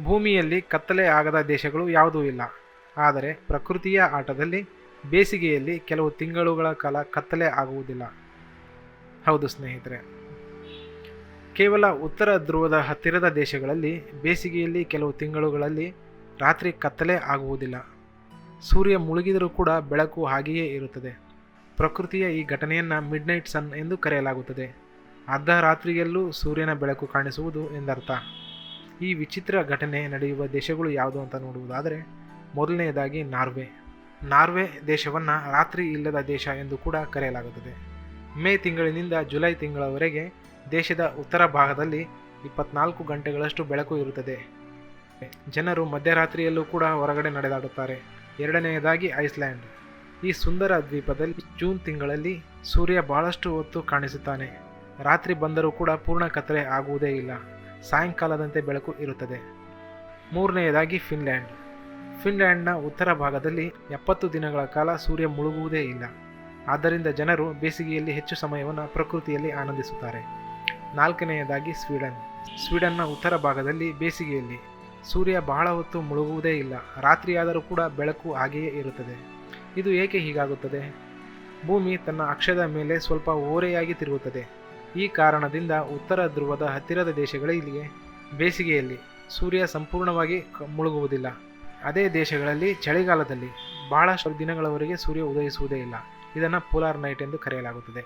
ಭೂಮಿಯಲ್ಲಿ ಕತ್ತಲೆ ಆಗದ ದೇಶಗಳು ಯಾವುದೂ ಇಲ್ಲ. ಆದರೆ ಪ್ರಕೃತಿಯ ಆಟದಲ್ಲಿ ಬೇಸಿಗೆಯಲ್ಲಿ ಕೆಲವು ತಿಂಗಳುಗಳ ಕಾಲ ಕತ್ತಲೆ ಆಗುವುದಿಲ್ಲ. ಹೌದು ಸ್ನೇಹಿತರೆ, ಕೇವಲ ಉತ್ತರ ಧ್ರುವದ ಹತ್ತಿರದ ದೇಶಗಳಲ್ಲಿ ಬೇಸಿಗೆಯಲ್ಲಿ ಕೆಲವು ತಿಂಗಳುಗಳಲ್ಲಿ ರಾತ್ರಿ ಕತ್ತಲೆ ಆಗುವುದಿಲ್ಲ. ಸೂರ್ಯ ಮುಳುಗಿದರೂ ಕೂಡ ಬೆಳಕು ಹಾಗೆಯೇ ಇರುತ್ತದೆ. ಪ್ರಕೃತಿಯ ಈ ಘಟನೆಯನ್ನು ಮಿಡ್ನೈಟ್ ಸನ್ ಎಂದು ಕರೆಯಲಾಗುತ್ತದೆ. ಅರ್ಧ ರಾತ್ರಿಯಲ್ಲೂ ಸೂರ್ಯನ ಬೆಳಕು ಕಾಣಿಸುವುದು ಎಂದರ್ಥ. ಈ ವಿಚಿತ್ರ ಘಟನೆ ನಡೆಯುವ ದೇಶಗಳು ಯಾವುದು ಅಂತ ನೋಡುವುದಾದರೆ, ಮೊದಲನೆಯದಾಗಿ ನಾರ್ವೆ ದೇಶವನ್ನು ರಾತ್ರಿ ಇಲ್ಲದ ದೇಶ ಎಂದು ಕೂಡ ಕರೆಯಲಾಗುತ್ತದೆ. ಮೇ ತಿಂಗಳಿನಿಂದ ಜುಲೈ ತಿಂಗಳವರೆಗೆ ದೇಶದ ಉತ್ತರ ಭಾಗದಲ್ಲಿ 24 ಗಂಟೆಗಳಷ್ಟು ಬೆಳಕು ಇರುತ್ತದೆ. ಜನರು ಮಧ್ಯರಾತ್ರಿಯಲ್ಲೂ ಕೂಡ ಹೊರಗಡೆ ನಡೆದಾಡುತ್ತಾರೆ. ಎರಡನೆಯದಾಗಿ ಐಸ್ಲ್ಯಾಂಡ್. ಈ ಸುಂದರ ದ್ವೀಪದಲ್ಲಿ ಜೂನ್ ತಿಂಗಳಲ್ಲಿ ಸೂರ್ಯ ಬಹಳಷ್ಟು ಹೊತ್ತು ಕಾಣಿಸುತ್ತಾನೆ. ರಾತ್ರಿ ಬಂದರೂ ಕೂಡ ಪೂರ್ಣ ಕತ್ತಲೆ ಆಗುವುದೇ ಇಲ್ಲ. ಸಾಯಂಕಾಲದಂತೆ ಬೆಳಕು ಇರುತ್ತದೆ. ಮೂರನೆಯದಾಗಿ ಫಿನ್ಲ್ಯಾಂಡ್ನ ಉತ್ತರ ಭಾಗದಲ್ಲಿ 70 ದಿನಗಳ ಕಾಲ ಸೂರ್ಯ ಮುಳುಗುವುದೇ ಇಲ್ಲ. ಆದ್ದರಿಂದ ಜನರು ಬೇಸಿಗೆಯಲ್ಲಿ ಹೆಚ್ಚು ಸಮಯವನ್ನು ಪ್ರಕೃತಿಯಲ್ಲಿ ಆನಂದಿಸುತ್ತಾರೆ. ನಾಲ್ಕನೆಯದಾಗಿ ಸ್ವೀಡನ್ನ ಉತ್ತರ ಭಾಗದಲ್ಲಿ ಬೇಸಿಗೆಯಲ್ಲಿ ಸೂರ್ಯ ಬಹಳ ಹೊತ್ತು ಮುಳುಗುವುದೇ ಇಲ್ಲ. ರಾತ್ರಿಯಾದರೂ ಕೂಡ ಬೆಳಕು ಹಾಗೆಯೇ ಇರುತ್ತದೆ. ಇದು ಏಕೆ ಹೀಗಾಗುತ್ತದೆ? ಭೂಮಿ ತನ್ನ ಅಕ್ಷದ ಮೇಲೆ ಸ್ವಲ್ಪ ಓರೆಯಾಗಿ ತಿರುಗುತ್ತದೆ. ಈ ಕಾರಣದಿಂದ ಉತ್ತರ ಧ್ರುವದ ಹತ್ತಿರದ ದೇಶಗಳಿಗೆ ಬೇಸಿಗೆಯಲ್ಲಿ ಸೂರ್ಯ ಸಂಪೂರ್ಣವಾಗಿ ಮುಳುಗುವುದಿಲ್ಲ. ಅದೇ ದೇಶಗಳಲ್ಲಿ ಚಳಿಗಾಲದಲ್ಲಿ ಬಹಳಷ್ಟು ದಿನಗಳವರೆಗೆ ಸೂರ್ಯ ಉದಯಿಸುವುದೇ ಇಲ್ಲ. ಇದನ್ನು ಪೋಲಾರ್ ನೈಟ್ ಎಂದು ಕರೆಯಲಾಗುತ್ತದೆ.